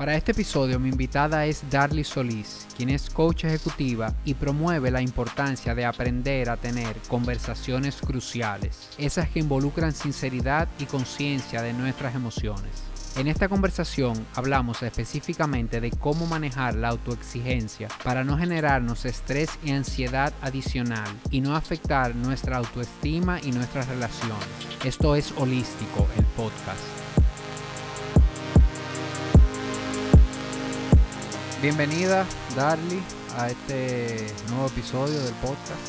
Para este episodio mi invitada es Darly Solís, quien es coach ejecutiva y promueve la importancia de aprender a tener conversaciones cruciales, esas que involucran sinceridad y conciencia de nuestras emociones. En esta conversación hablamos específicamente de cómo manejar la autoexigencia para no generarnos estrés y ansiedad adicional y no afectar nuestra autoestima y nuestras relaciones. Esto es Holístico, el podcast. Bienvenida, Darly, a este nuevo episodio del podcast.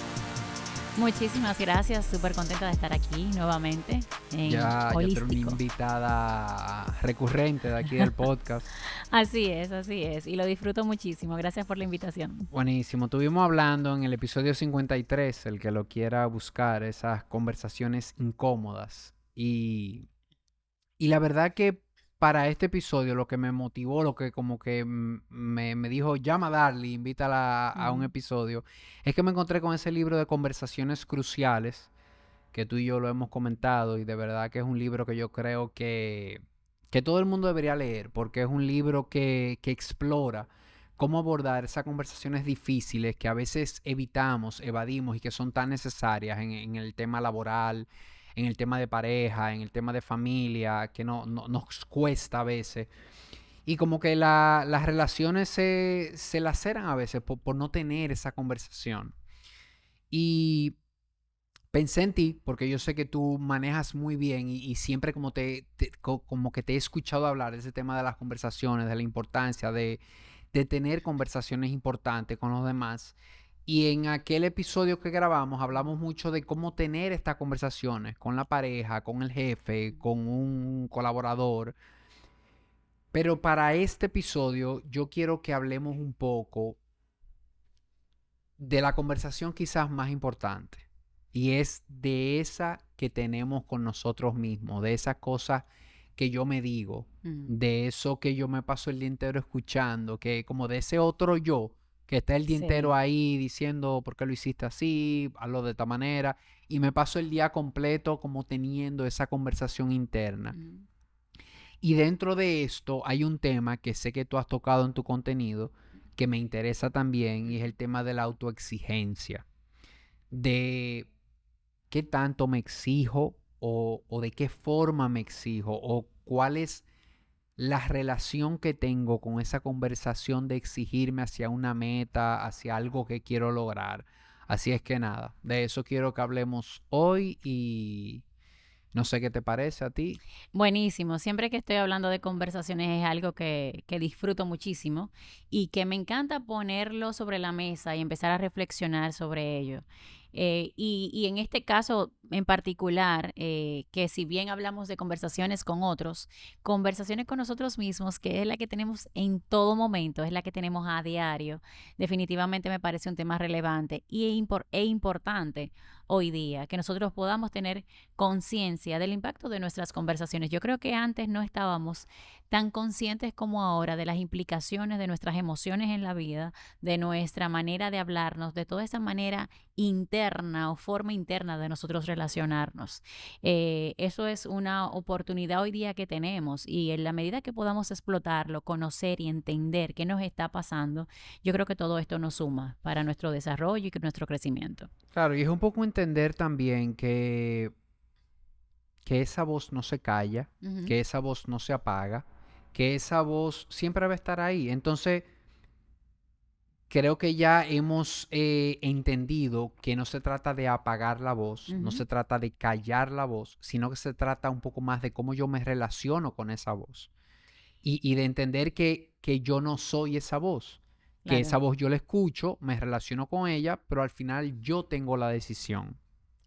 Muchísimas gracias, súper contenta de estar aquí nuevamente en Ya Holístico. tengo una invitada recurrente de aquí del podcast. Así es, y lo disfruto muchísimo. Gracias por la invitación. Buenísimo, estuvimos hablando en el episodio 53, el que lo quiera buscar, esas conversaciones incómodas. Y la verdad que para este episodio lo que me motivó, lo que como que me dijo, llama a Darly, invítala a un episodio, es que me encontré con ese libro de conversaciones cruciales, que tú y yo lo hemos comentado, y de verdad que es un libro que yo creo que todo el mundo debería leer, porque es un libro que explora cómo abordar esas conversaciones difíciles que a veces evitamos, evadimos y que son tan necesarias en el tema laboral, en el tema de pareja, en el tema de familia, que nos cuesta a veces. Y como que las relaciones se laceran a veces por no tener esa conversación. Y pensé en ti, porque yo sé que tú manejas muy bien y siempre como como que te he escuchado hablar de ese tema de las conversaciones, de la importancia de tener conversaciones importantes con los demás. Y en aquel episodio que grabamos hablamos mucho de cómo tener estas conversaciones con la pareja, con el jefe, con un colaborador. Pero para este episodio yo quiero que hablemos un poco de la conversación quizás más importante. Y es de esa que tenemos con nosotros mismos, de esas cosas que yo me digo, de eso que yo me paso el día entero escuchando, que como de ese otro yo que está el día entero ahí diciendo por qué lo hiciste así, hazlo de esta manera, y me paso el día completo como teniendo esa conversación interna. Y dentro de esto hay un tema que sé que tú has tocado en tu contenido, que me interesa también, y es el tema de la autoexigencia, de qué tanto me exijo o de qué forma me exijo o cuál es la relación que tengo con esa conversación de exigirme hacia una meta, hacia algo que quiero lograr. Así es que nada, de eso quiero que hablemos hoy y no sé qué te parece a ti. Buenísimo. Siempre que estoy hablando de conversaciones es algo que disfruto muchísimo y que me encanta ponerlo sobre la mesa y empezar a reflexionar sobre ello. Y en este caso en particular, que si bien hablamos de conversaciones con otros, conversaciones con nosotros mismos, que es la que tenemos en todo momento, es la que tenemos a diario, definitivamente me parece un tema relevante e importante hoy día, que nosotros podamos tener conciencia del impacto de nuestras conversaciones. Yo creo que antes no estábamos tan conscientes como ahora de las implicaciones de nuestras emociones en la vida, de nuestra manera de hablarnos, de toda esa manera interna o forma interna de nosotros relacionarnos. Eso es una oportunidad hoy día que tenemos y en la medida que podamos explotarlo, conocer y entender qué nos está pasando, yo creo que todo esto nos suma para nuestro desarrollo y nuestro crecimiento. Claro, y es un poco entender también que esa voz no se calla, que esa voz no se apaga, que esa voz siempre va a estar ahí. Entonces, creo que ya hemos entendido que no se trata de apagar la voz, no se trata de callar la voz, sino que se trata un poco más de cómo yo me relaciono con esa voz. Y de entender que yo no soy esa voz, que esa Claro. voz yo la escucho, me relaciono con ella, pero al final yo tengo la decisión.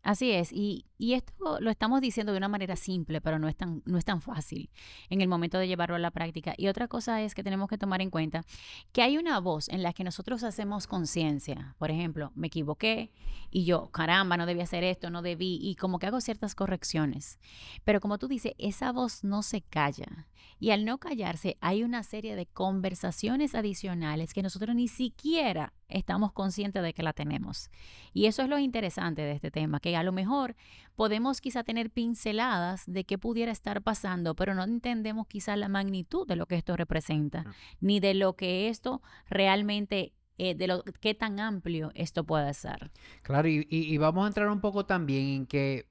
Así es, y esto lo estamos diciendo de una manera simple, pero no es tan fácil en el momento de llevarlo a la práctica. Y otra cosa es que tenemos que tomar en cuenta que hay una voz en la que nosotros hacemos conciencia. Por ejemplo, me equivoqué y yo, caramba, no debí hacer esto, no debí, y como que hago ciertas correcciones. Pero como tú dices, esa voz no se calla. Y al no callarse, hay una serie de conversaciones adicionales que nosotros ni siquiera estamos conscientes de que la tenemos. Y eso es lo interesante de este tema, que a lo mejor podemos quizá tener pinceladas de qué pudiera estar pasando, pero no entendemos quizá la magnitud de lo que esto representa, Ah. ni de lo que esto realmente, de lo qué tan amplio esto puede ser. Claro, y vamos a entrar un poco también en que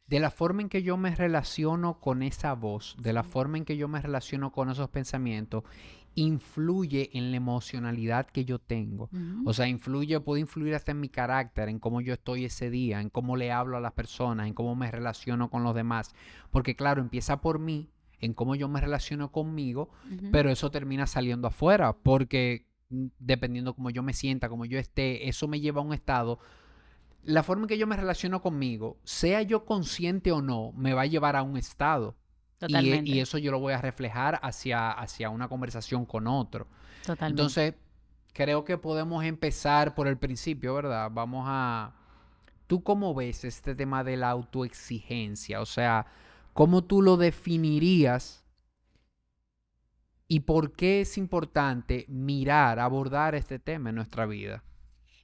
de la forma en que yo me relaciono con esa voz, de la Sí. forma en que yo me relaciono con esos pensamientos, influye en la emocionalidad que yo tengo. Ujú, O sea, puede influir hasta en mi carácter, en cómo yo estoy ese día, en cómo le hablo a las personas, en cómo me relaciono con los demás. Porque claro, empieza por mí, en cómo yo me relaciono conmigo, ujú. pero eso termina saliendo afuera, porque dependiendo cómo yo me sienta, cómo yo esté, eso me lleva a un estado. La forma en que yo me relaciono conmigo, sea yo consciente o no, me va a llevar a un estado. Y Totalmente, eso yo lo voy a reflejar hacia una conversación con otro. totalmente. Entonces, creo que podemos empezar por el principio, ¿verdad? Vamos a... ¿Tú cómo ves este tema de la autoexigencia? O sea, ¿cómo tú lo definirías y por qué es importante mirar, abordar este tema en nuestra vida?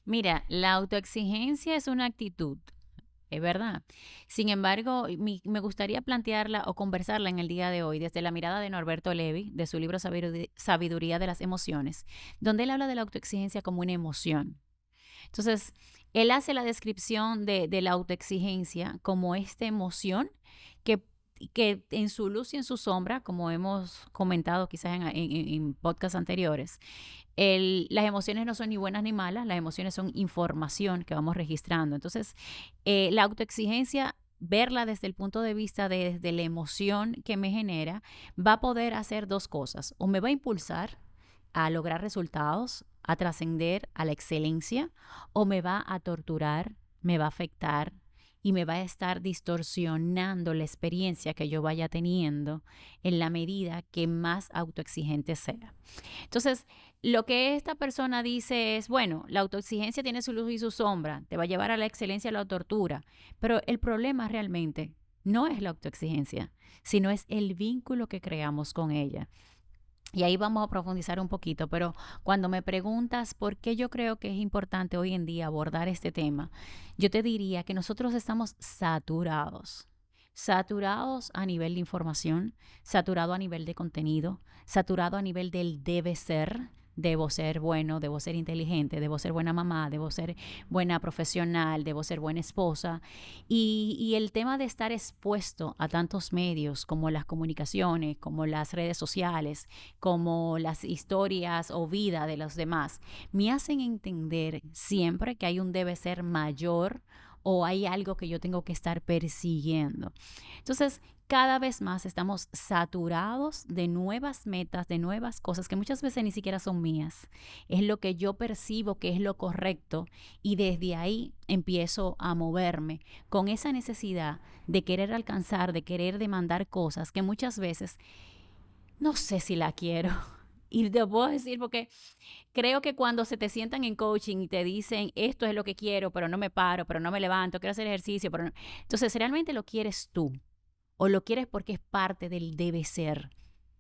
Mira, la autoexigencia es una actitud, es verdad. Sin embargo, me gustaría plantearla o conversarla en el día de hoy desde la mirada de Norberto Levi, de su libro Sabiduría de las Emociones, donde él habla de la autoexigencia como una emoción. Entonces, él hace la descripción de la autoexigencia como esta emoción que, que en su luz y en su sombra, como hemos comentado quizás en podcasts anteriores, las emociones no son ni buenas ni malas, las emociones son información que vamos registrando. Entonces, la autoexigencia, verla desde el punto de vista de la emoción que me genera, va a poder hacer dos cosas. O me va a impulsar a lograr resultados, a trascender a la excelencia, o me va a torturar, me va a afectar y me va a estar distorsionando la experiencia que yo vaya teniendo en la medida que más autoexigente sea. Entonces, lo que esta persona dice es, bueno, la autoexigencia tiene su luz y su sombra, te va a llevar a la excelencia, a la tortura, pero el problema realmente no es la autoexigencia, sino es el vínculo que creamos con ella. Y ahí vamos a profundizar un poquito, pero cuando me preguntas por qué yo creo que es importante hoy en día abordar este tema, yo te diría que nosotros estamos saturados. Saturados a nivel de información, saturado a nivel de contenido, saturado a nivel del debe ser. Debo ser bueno, debo ser inteligente, debo ser buena mamá, debo ser buena profesional, debo ser buena esposa. Y el tema de estar expuesto a tantos medios como las comunicaciones, como las redes sociales, como las historias o vida de los demás, me hacen entender siempre que hay un debe ser mayor o hay algo que yo tengo que estar persiguiendo. Entonces, cada vez más estamos saturados de nuevas metas, de nuevas cosas que muchas veces ni siquiera son mías. Es lo que yo percibo que es lo correcto y desde ahí empiezo a moverme con esa necesidad de querer alcanzar, de querer demandar cosas que muchas veces no sé si la quiero. Y te puedo decir porque creo que cuando se te sientan en coaching y te dicen, esto es lo que quiero, pero no me paro, pero no me levanto, quiero hacer ejercicio, pero no. Entonces, ¿realmente lo quieres tú? ¿O lo quieres porque es parte del debe ser?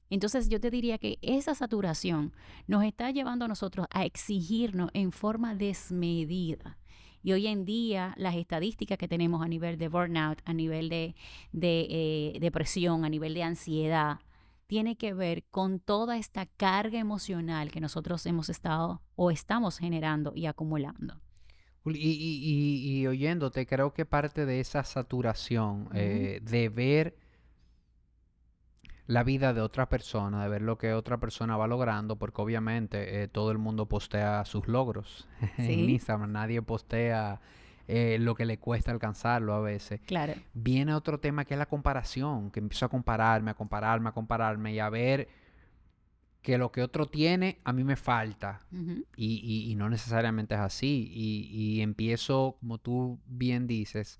Entonces, yo te diría que esa saturación nos está llevando a nosotros a exigirnos en forma desmedida. Y hoy en día, las estadísticas que tenemos a nivel de burnout, a nivel de depresión, a nivel de ansiedad, tiene que ver con toda esta carga emocional que nosotros hemos estado o estamos generando y acumulando. Y oyéndote, creo que parte de esa saturación Ujú, de ver la vida de otra persona, de ver lo que otra persona va logrando, porque obviamente todo el mundo postea sus logros en sí, Instagram, nadie postea lo que le cuesta alcanzarlo a veces. claro. Viene otro tema que es la comparación, que empiezo a compararme, a compararme, a compararme y a ver que lo que otro tiene a mí me falta. Ujú, Y no necesariamente es así. Y empiezo, como tú bien dices,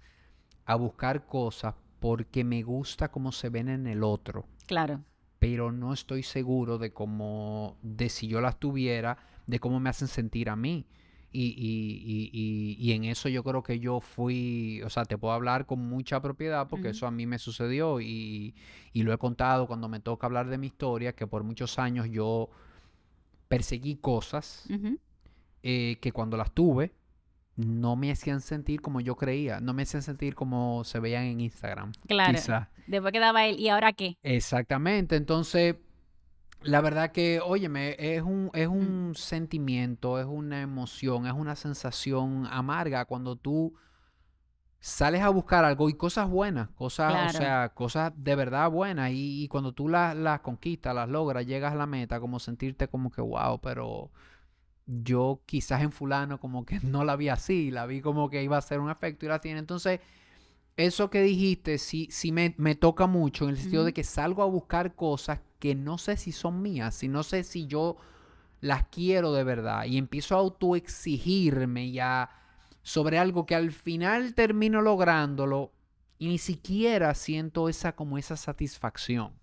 a buscar cosas porque me gusta cómo se ven en el otro, claro. pero no estoy seguro de cómo, de si yo las tuviera, de cómo me hacen sentir a mí. Y en eso yo creo que yo fui, o sea, te puedo hablar con mucha propiedad porque Ujú, eso a mí me sucedió y lo he contado cuando me toca hablar de mi historia, que por muchos años yo perseguí cosas ujú, que cuando las tuve no me hacían sentir como yo creía, no me hacían sentir como se veían en Instagram, Claro. quizá. Después quedaba él, ¿y ahora qué? Exactamente, entonces la verdad que, óyeme, es Mm, un sentimiento, es una emoción, es una sensación amarga cuando tú sales a buscar algo y cosas buenas, cosas, o claro. sea, cosas de verdad buenas y cuando tú las conquistas, las logras, llegas a la meta, como sentirte como que, wow, pero yo quizás en fulano como que no la vi así, la vi como que iba a ser un efecto y la tiene. Entonces, eso que dijiste sí me toca mucho en el sentido de Ujú. que salgo a buscar cosas que no sé si son mías, si no sé si yo las quiero de verdad y empiezo a autoexigirme ya sobre algo que al final termino lográndolo y ni siquiera siento esa como esa satisfacción.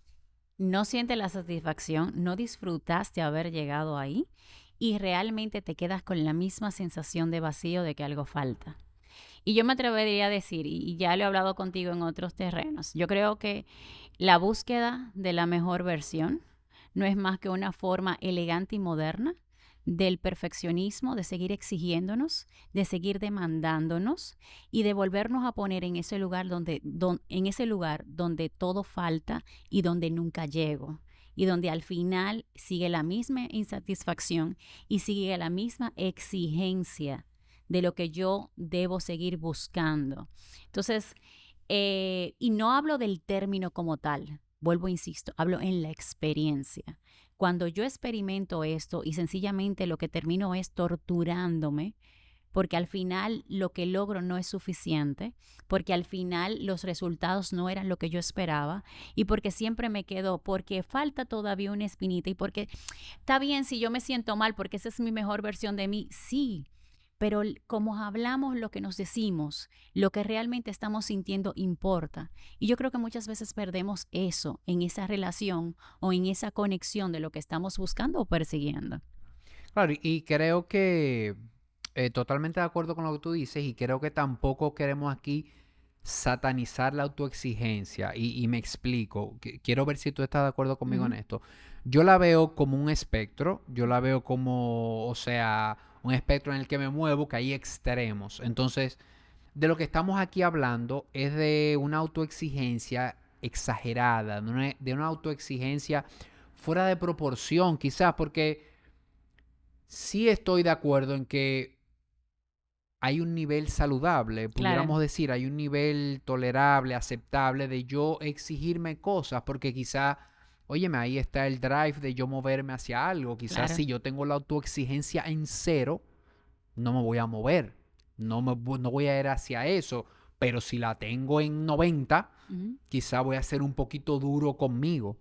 No sientes la satisfacción, no disfrutaste haber llegado ahí y realmente te quedas con la misma sensación de vacío de que algo falta. Y yo me atrevería a decir, y ya lo he hablado contigo en otros terrenos, yo creo que la búsqueda de la mejor versión no es más que una forma elegante y moderna del perfeccionismo, de seguir exigiéndonos, de seguir demandándonos y de volvernos a poner en ese lugar en ese lugar donde todo falta y donde nunca llego. Y donde al final sigue la misma insatisfacción y sigue la misma exigencia de lo que yo debo seguir buscando. Entonces, y no hablo del término como tal, vuelvo, insisto, hablo en la experiencia. Cuando yo experimento esto y sencillamente lo que termino es torturándome, porque al final lo que logro no es suficiente, porque al final los resultados no eran lo que yo esperaba y porque siempre me quedo, porque falta todavía una espinita y porque está bien si yo me siento mal porque esa es mi mejor versión de mí, sí, pero como hablamos lo que nos decimos, lo que realmente estamos sintiendo importa. Y yo creo que muchas veces perdemos eso en esa relación o en esa conexión de lo que estamos buscando o persiguiendo. Claro, y creo que totalmente de acuerdo con lo que tú dices y creo que tampoco queremos aquí satanizar la autoexigencia y me explico. Quiero ver si tú estás de acuerdo conmigo en Ujú. esto. Yo la veo como un espectro, yo la veo como, o sea, un espectro en el que me muevo, que hay extremos. Entonces, de lo que estamos aquí hablando es de una autoexigencia exagerada, de una autoexigencia fuera de proporción, quizás, porque sí estoy de acuerdo en que hay un nivel saludable, Claro, pudiéramos decir, hay un nivel tolerable, aceptable de yo exigirme cosas, porque quizá, óyeme, ahí está el drive de yo moverme hacia algo. Quizás claro. si yo tengo la autoexigencia en cero, no me voy a mover, no voy a ir hacia eso, pero si la tengo en 90, Ujú. quizá voy a ser un poquito duro conmigo.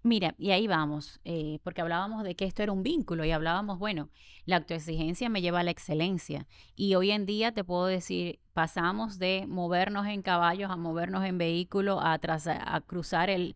Mira, y ahí vamos, porque hablábamos de que esto era un vínculo y hablábamos, bueno, la autoexigencia me lleva a la excelencia. Y hoy en día te puedo decir, pasamos de movernos en caballos a movernos en vehículos, a cruzar el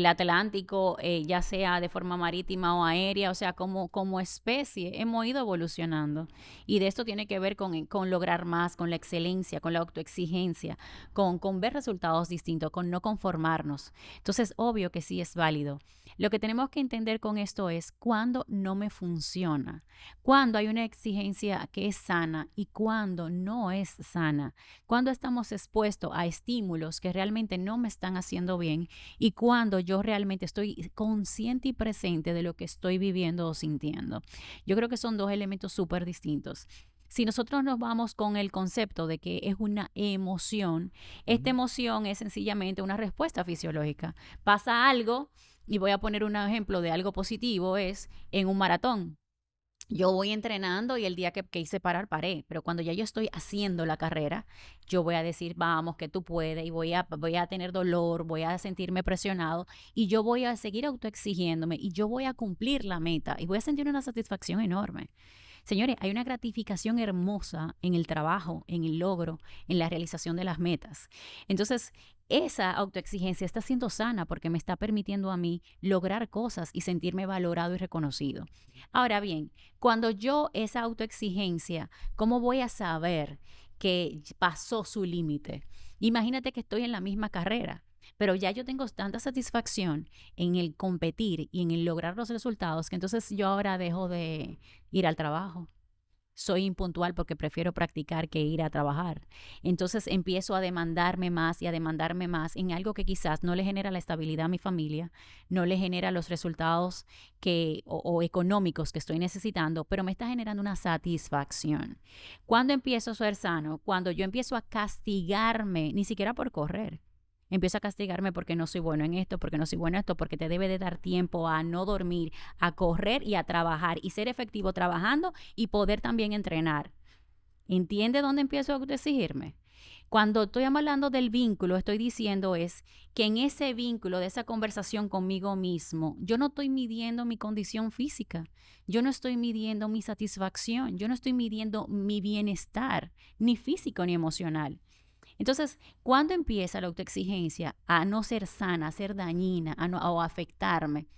Atlántico, ya sea de forma marítima o aérea, o sea, como especie hemos ido evolucionando. Y de esto tiene que ver con lograr más, con la excelencia, con la autoexigencia, con ver resultados distintos, con no conformarnos. Entonces, obvio que sí es válido. Lo que tenemos que entender con esto es cuándo no me funciona, cuándo hay una exigencia que es sana y cuándo no es sana, cuándo estamos expuestos a estímulos que realmente no me están haciendo bien y cuándo yo realmente estoy consciente y presente de lo que estoy viviendo o sintiendo. Yo creo que son dos elementos súper distintos. Si nosotros nos vamos con el concepto de que es una emoción, esta Ujú. emoción es sencillamente una respuesta fisiológica. Pasa algo, y voy a poner un ejemplo de algo positivo, es en un maratón. Yo voy entrenando y el día que hice parar, paré. Pero cuando ya yo estoy haciendo la carrera, yo voy a decir, vamos, que tú puedes, y voy a tener dolor, voy a sentirme presionado, y yo voy a seguir autoexigiéndome, y yo voy a cumplir la meta, y voy a sentir una satisfacción enorme. Señores, hay una gratificación hermosa en el trabajo, en el logro, en la realización de las metas. Entonces, esa autoexigencia está siendo sana porque me está permitiendo a mí lograr cosas y sentirme valorado y reconocido. Ahora bien, cuando yo esa autoexigencia, ¿cómo voy a saber que pasó su límite? Imagínate que estoy en la misma carrera, pero ya yo tengo tanta satisfacción en el competir y en el lograr los resultados que entonces yo ahora dejo de ir al trabajo. soy impuntual porque prefiero practicar que ir a trabajar. Entonces empiezo a demandarme más y a demandarme más en algo que quizás no le genera la estabilidad a mi familia, no le genera los resultados o económicos que estoy necesitando, pero me está generando una satisfacción. ¿Cuándo empiezo a ser sano? Cuando yo empiezo a castigarme, ni siquiera por correr. Empiezo a castigarme porque no soy bueno en esto, porque no soy bueno en esto, porque te debe de dar tiempo a no dormir, a correr y a trabajar y ser efectivo trabajando y poder también entrenar. ¿Entiende dónde empiezo a exigirme? Cuando estoy hablando del vínculo, estoy diciendo es que en ese vínculo, de esa conversación conmigo mismo, yo no estoy midiendo mi condición física, yo no estoy midiendo mi satisfacción, yo no estoy midiendo mi bienestar, ni físico ni emocional. Entonces, ¿cuándo empieza la autoexigencia a no ser sana, a ser dañina, o a afectarme?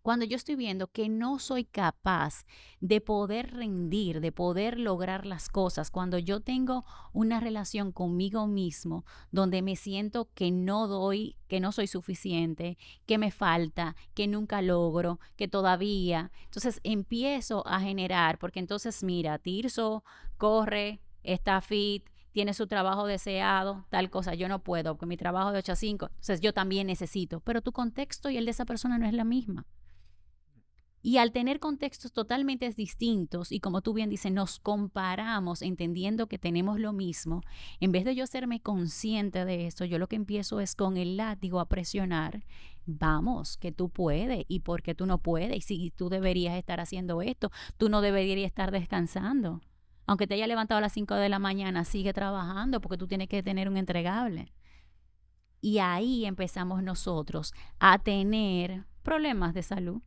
Cuando yo estoy viendo que no soy capaz de poder rendir, de poder lograr las cosas, cuando yo tengo una relación conmigo mismo donde me siento que no doy, que no soy suficiente, que me falta, que nunca logro, que todavía. Entonces empiezo a generar, porque entonces mira, Tirso corre, está fit, tiene su trabajo deseado, tal cosa, yo no puedo, porque mi trabajo de 8 a 5, entonces yo también necesito, pero tu contexto y el de esa persona no es la misma. Y al tener contextos totalmente distintos y como tú bien dices, nos comparamos entendiendo que tenemos lo mismo, en vez de yo serme consciente de esto, yo lo que empiezo es con el látigo a presionar, vamos, que tú puedes y por qué tú no puedes, y si tú deberías estar haciendo esto, tú no deberías estar descansando. Aunque te haya levantado a las 5 de la mañana, sigue trabajando porque tú tienes que tener un entregable. Y ahí empezamos nosotros a tener problemas de salud,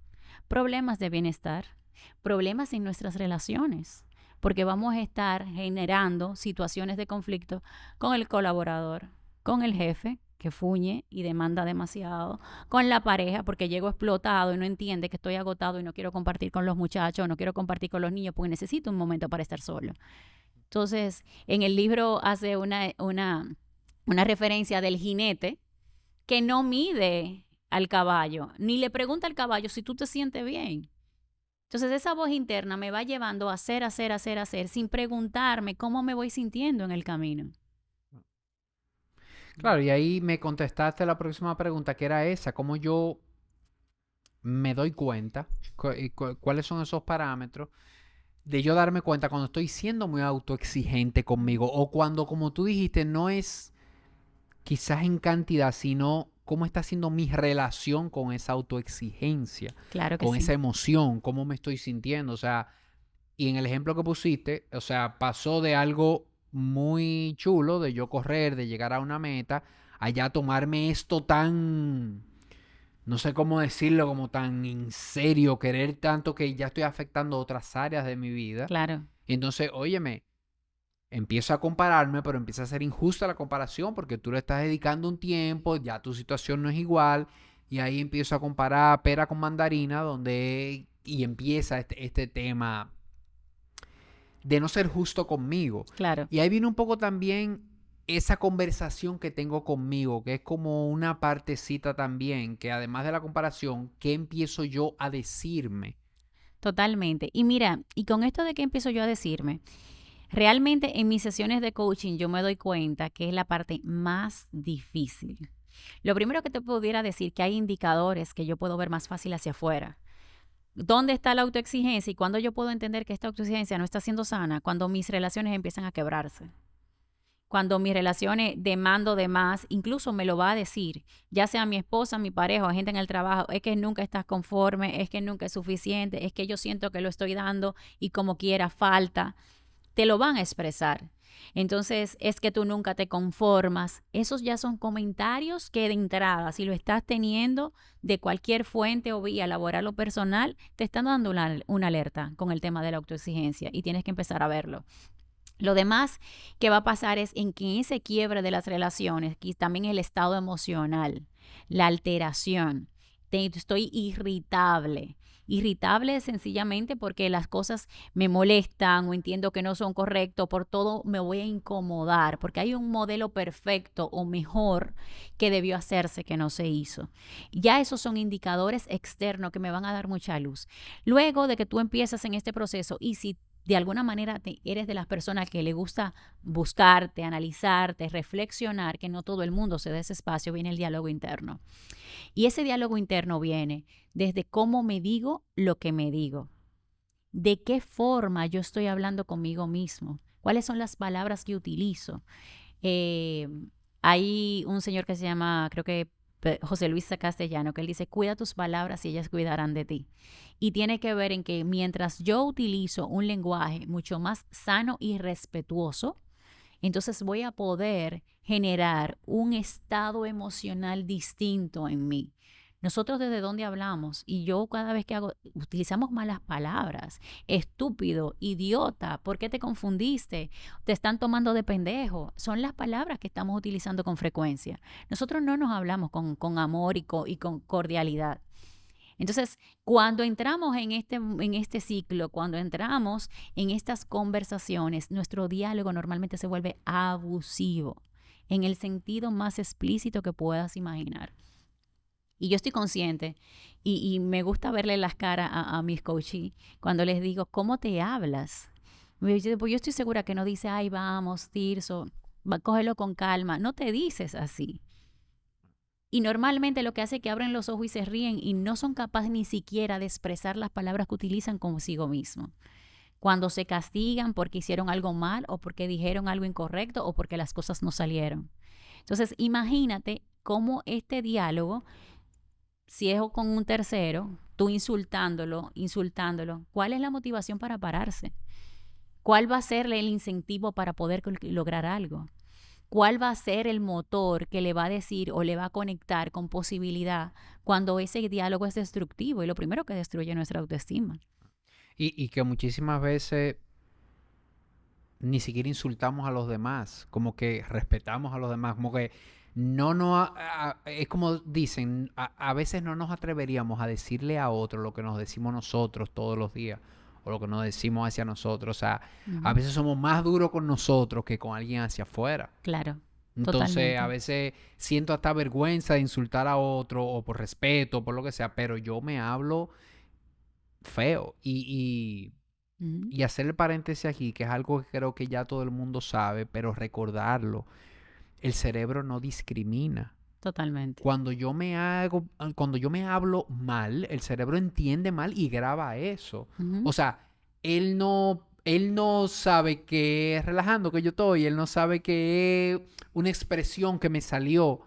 problemas de bienestar, problemas en nuestras relaciones, porque vamos a estar generando situaciones de conflicto con el colaborador, con el jefe que fuñe y demanda demasiado, con la pareja porque llego explotado y no entiende que estoy agotado y no quiero compartir con los muchachos, no quiero compartir con los niños porque necesito un momento para estar solo. Entonces, en el libro hace una referencia del jinete que no mide al caballo, ni le pregunta al caballo si tú te sientes bien. Entonces esa voz interna me va llevando a hacer, sin preguntarme cómo me voy sintiendo en el camino. Claro, y ahí me contestaste la próxima pregunta, que era esa, cómo yo me doy cuenta, cuáles son esos parámetros de yo darme cuenta cuando estoy siendo muy autoexigente conmigo o cuando, como tú dijiste, no es quizás en cantidad, sino cómo está siendo mi relación con esa autoexigencia, Claro que con sí. esa emoción, cómo me estoy sintiendo. O sea, y en el ejemplo que pusiste, o sea, pasó de algo muy chulo, de yo correr, de llegar a una meta, allá tomarme esto tan, no sé cómo decirlo, como tan en serio, querer tanto que ya estoy afectando otras áreas de mi vida. Claro. Y entonces, óyeme, empiezo a compararme, pero empieza a ser injusta la comparación porque tú le estás dedicando un tiempo, ya tu situación no es igual, y ahí empiezo a comparar pera con mandarina, y empieza este tema de no ser justo conmigo. Claro. Y ahí viene un poco también esa conversación que tengo conmigo, que es como una partecita también, que además de la comparación, ¿qué empiezo yo a decirme? Totalmente. Y mira, y con esto de que empiezo yo a decirme, realmente en mis sesiones de coaching yo me doy cuenta que es la parte más difícil. Lo primero que te pudiera decir que hay indicadores que yo puedo ver más fácil hacia afuera. ¿Dónde está la autoexigencia y cuándo yo puedo entender que esta autoexigencia no está siendo sana? Cuando mis relaciones empiezan a quebrarse. Cuando mis relaciones demando de más, incluso me lo va a decir, ya sea mi esposa, mi pareja o gente en el trabajo, es que nunca estás conforme, es que nunca es suficiente, es que yo siento que lo estoy dando y como quiera falta. Te lo van a expresar. Entonces, es que tú nunca te conformas. Esos ya son comentarios que de entrada, si lo estás teniendo de cualquier fuente o vía laboral o personal, te están dando una alerta con el tema de la autoexigencia y tienes que empezar a verlo. Lo demás que va a pasar es en que ese quiebre de las relaciones, que también el estado emocional, la alteración, estoy irritable. Irritable sencillamente porque las cosas me molestan o entiendo que no son correctas, por todo me voy a incomodar, porque hay un modelo perfecto o mejor que debió hacerse que no se hizo. Ya esos son indicadores externos que me van a dar mucha luz. Luego de que tú empiezas en este proceso y si de alguna manera eres de las personas que le gusta buscarte, analizarte, reflexionar, que no todo el mundo se da ese espacio, viene el diálogo interno. Y ese diálogo interno viene desde cómo me digo lo que me digo. De qué forma yo estoy hablando conmigo mismo. ¿Cuáles son las palabras que utilizo? Eh, Hay un señor que se llama, creo que José Luis Castellano, que él dice, cuida tus palabras y ellas cuidarán de ti. Y tiene que ver en que mientras yo utilizo un lenguaje mucho más sano y respetuoso, entonces voy a poder generar un estado emocional distinto en mí. Nosotros desde dónde hablamos y yo cada vez que utilizamos malas palabras, estúpido, idiota, ¿por qué te confundiste? Te están tomando de pendejo. Son las palabras que estamos utilizando con frecuencia. Nosotros no nos hablamos con amor y con cordialidad. Entonces, cuando entramos en este ciclo, cuando entramos en estas conversaciones, nuestro diálogo normalmente se vuelve abusivo, en el sentido más explícito que puedas imaginar. Y yo estoy consciente y me gusta verle las caras a mis coaches cuando les digo, ¿cómo te hablas? Pues yo estoy segura que no dice, ay, vamos, Tirso, cógelo con calma. No te dices así. Y normalmente lo que hace es que abren los ojos y se ríen y no son capaces ni siquiera de expresar las palabras que utilizan consigo mismo. Cuando se castigan porque hicieron algo mal o porque dijeron algo incorrecto o porque las cosas no salieron. Entonces, imagínate cómo este diálogo, si es con un tercero, tú insultándolo, ¿cuál es la motivación para pararse? ¿Cuál va a ser el incentivo para poder lograr algo? ¿Cuál va a ser el motor que le va a decir o le va a conectar con posibilidad cuando ese diálogo es destructivo? Y lo primero que destruye nuestra autoestima. Y que muchísimas veces ni siquiera insultamos a los demás, como que respetamos a los demás, como que es como dicen, a veces no nos atreveríamos a decirle a otro lo que nos decimos nosotros todos los días, o lo que nos decimos hacia nosotros. O sea, a veces somos más duros con nosotros que con alguien hacia afuera. Claro, Entonces, totalmente. a veces siento hasta vergüenza de insultar a otro, o por respeto, por lo que sea, pero yo me hablo feo. Y hacer el paréntesis aquí, que es algo que creo que ya todo el mundo sabe, pero recordarlo, el cerebro no discrimina. Totalmente. Cuando yo me hablo mal, el cerebro entiende mal y graba eso. O sea, él no sabe que es relajando que yo estoy, él no sabe que es una expresión que me salió.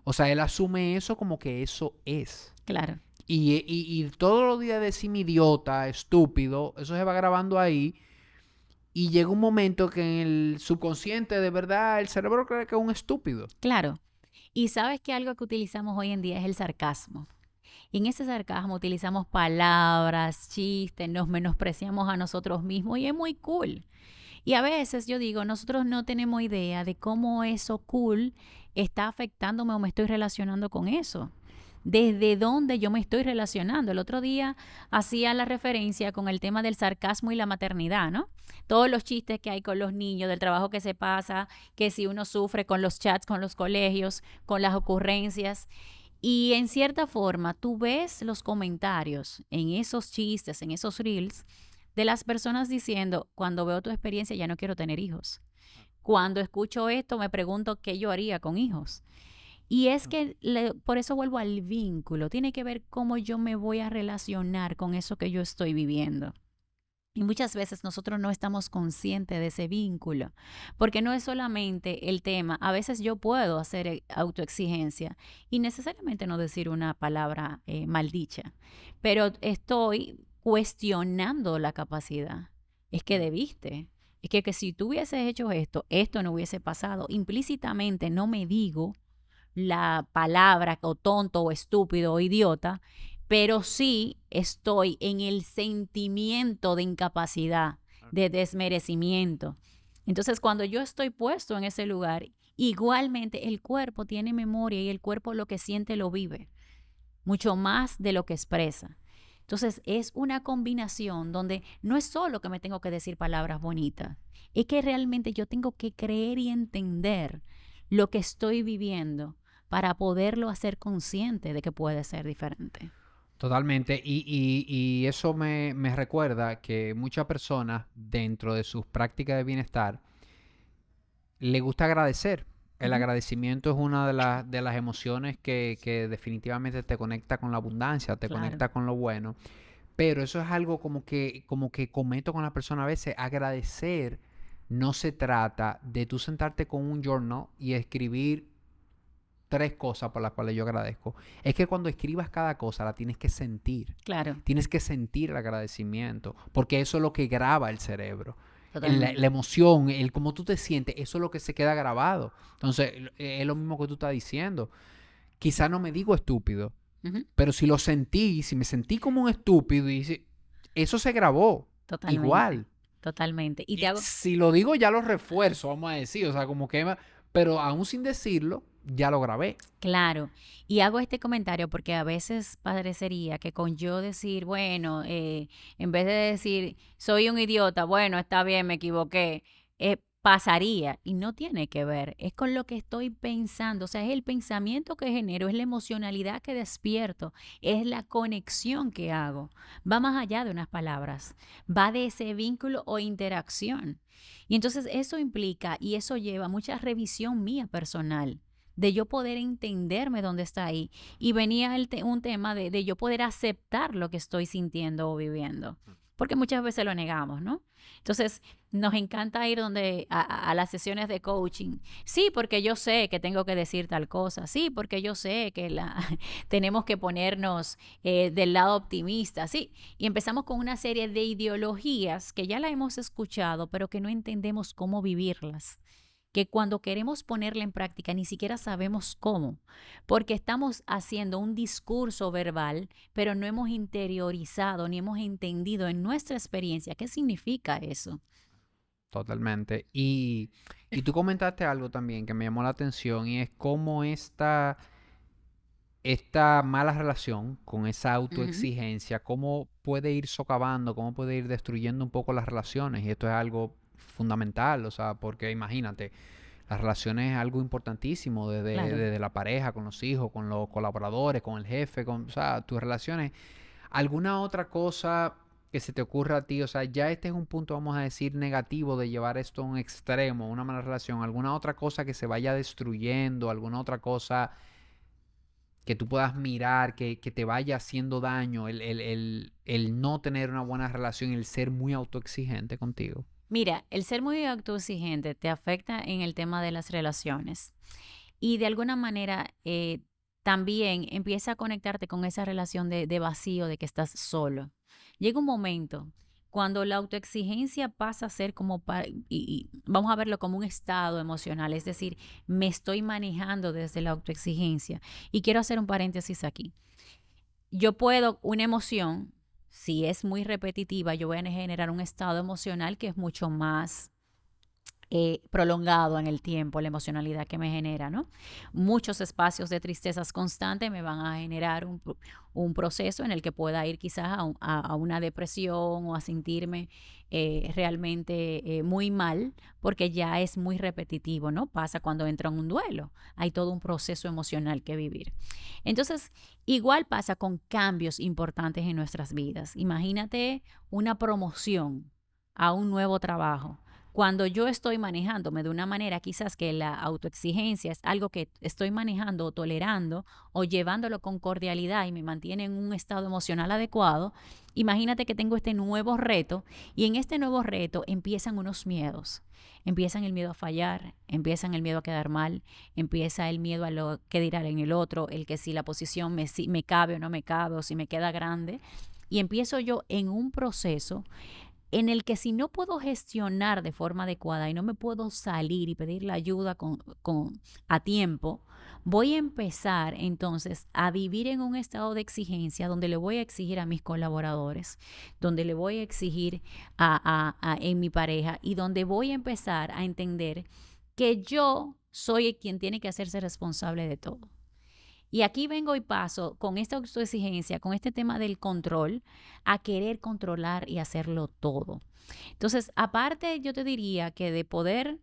O sea, él asume eso como que eso es. Claro. Y todos los días decirme idiota, estúpido, eso se va grabando ahí. Y llega un momento que en el subconsciente, de verdad, el cerebro cree que es un estúpido. Claro. Y sabes que algo que utilizamos hoy en día es el sarcasmo. Y en ese sarcasmo utilizamos palabras, chistes, nos menospreciamos a nosotros mismos y es muy cool. Y a veces yo digo, nosotros no tenemos idea de cómo eso cool está afectándome o me estoy relacionando con eso. Desde dónde yo me estoy relacionando. El otro día hacía la referencia con el tema del sarcasmo y la maternidad, ¿no? Todos los chistes que hay con los niños, del trabajo que se pasa, que si uno sufre con los chats, con los colegios, con las ocurrencias. Y en cierta forma, tú ves los comentarios en esos chistes, en esos reels, de las personas diciendo, cuando veo tu experiencia ya no quiero tener hijos. Cuando escucho esto me pregunto qué yo haría con hijos. Y es que por eso vuelvo al vínculo. Tiene que ver cómo yo me voy a relacionar con eso que yo estoy viviendo. Y muchas veces nosotros no estamos conscientes de ese vínculo, porque no es solamente el tema. A veces yo puedo hacer autoexigencia y necesariamente no decir una palabra maldicha, pero estoy cuestionando la capacidad. Es que debiste. Es que si tú hubieses hecho esto, esto no hubiese pasado. Implícitamente no me digo la palabra o tonto o estúpido o idiota, pero sí estoy en el sentimiento de incapacidad, de desmerecimiento. Entonces, cuando yo estoy puesto en ese lugar, igualmente el cuerpo tiene memoria y el cuerpo lo que siente lo vive, mucho más de lo que expresa. Entonces, es una combinación donde no es solo que me tengo que decir palabras bonitas, es que realmente yo tengo que creer y entender lo que estoy viviendo para poderlo hacer consciente de que puede ser diferente. Totalmente. Y eso me recuerda que muchas personas dentro de sus prácticas de bienestar le gusta agradecer. El Ujú, agradecimiento es una de las emociones que definitivamente te conecta con la abundancia, te claro, conecta con lo bueno. Pero eso es algo como que cometo con la persona a veces. Agradecer no se trata de tú sentarte con un journal y escribir tres cosas por las cuales yo agradezco. Es que cuando escribas cada cosa la tienes que sentir. claro, Tienes que sentir el agradecimiento, porque eso es lo que graba el cerebro. La totalmente. emoción, el cómo tú te sientes, eso es lo que se queda grabado. Entonces, es lo mismo que tú estás diciendo. Quizá no me digo estúpido, Ujú, pero si lo sentí, si me sentí como un estúpido, eso se grabó totalmente, igual. totalmente. Y te Y hago, si lo digo, ya lo refuerzo, vamos a decir. O sea, como que... Pero aún sin decirlo, ya lo grabé. claro, y hago este comentario porque a veces parecería que con yo decir, bueno, en vez de decir, soy un idiota, bueno, está bien, me equivoqué, pasaría y no tiene que ver, es con lo que estoy pensando, o sea, es el pensamiento que genero, es la emocionalidad que despierto, es la conexión que hago, va más allá de unas palabras, va de ese vínculo o interacción. Y entonces eso implica y eso lleva mucha revisión mía personal de yo poder entenderme dónde está ahí. Y venía un tema de yo poder aceptar lo que estoy sintiendo o viviendo. Porque muchas veces lo negamos, ¿no? Entonces, nos encanta ir a las sesiones de coaching. Sí, porque yo sé que tengo que decir tal cosa. Sí, porque yo sé que tenemos que ponernos del lado optimista. Sí, y empezamos con una serie de ideologías que ya la hemos escuchado, pero que no entendemos cómo vivirlas, que cuando queremos ponerla en práctica ni siquiera sabemos cómo, porque estamos haciendo un discurso verbal, pero no hemos interiorizado ni hemos entendido en nuestra experiencia qué significa eso. Totalmente. Y tú comentaste algo también que me llamó la atención y es cómo esta mala relación con esa Ujú, autoexigencia, cómo puede ir socavando, cómo puede ir destruyendo un poco las relaciones. Y esto es algo fundamental, o sea, porque imagínate, las relaciones es algo importantísimo claro. desde la pareja, con los hijos, con los colaboradores, con el jefe, o sea, tus relaciones. ¿Alguna otra cosa que se te ocurra a ti? O sea, ya este es un punto, vamos a decir, negativo de llevar esto a un extremo, una mala relación. ¿Alguna otra cosa que se vaya destruyendo? ¿Alguna otra cosa que tú puedas mirar, que te vaya haciendo daño? El no tener una buena relación, el ser muy autoexigente contigo. Mira, el ser muy autoexigente te afecta en el tema de las relaciones y de alguna manera también empieza a conectarte con esa relación de vacío, de que estás solo. Llega un momento cuando la autoexigencia pasa a ser como, y vamos a verlo como un estado emocional, es decir, me estoy manejando desde la autoexigencia. Y quiero hacer un paréntesis aquí. Yo puedo, una emoción, si es muy repetitiva, yo voy a generar un estado emocional que es mucho más prolongado en el tiempo, la emocionalidad que me genera, ¿no? Muchos espacios de tristezas constantes me van a generar un proceso en el que pueda ir quizás a una depresión o a sentirme realmente muy mal, porque ya es muy repetitivo, ¿no? Pasa cuando entra en un duelo, hay todo un proceso emocional que vivir. Entonces, igual pasa con cambios importantes en nuestras vidas. Imagínate una promoción a un nuevo trabajo. Cuando yo estoy manejándome de una manera quizás que la autoexigencia es algo que estoy manejando o tolerando o llevándolo con cordialidad y me mantiene en un estado emocional adecuado, imagínate que tengo este nuevo reto y en este nuevo reto empiezan unos miedos. Empiezan el miedo a fallar, empiezan el miedo a quedar mal, empieza el miedo a lo que dirán en el otro, el que si la posición si me cabe o no me cabe o si me queda grande. Y empiezo yo en un proceso en el que si no puedo gestionar de forma adecuada y no me puedo salir y pedir la ayuda a tiempo, voy a empezar entonces a vivir en un estado de exigencia donde le voy a exigir a mis colaboradores, donde le voy a exigir en mi pareja y donde voy a empezar a entender que yo soy quien tiene que hacerse responsable de todo. Y aquí vengo y paso con esta autoexigencia, con este tema del control, a querer controlar y hacerlo todo. Entonces, aparte, yo te diría que de poder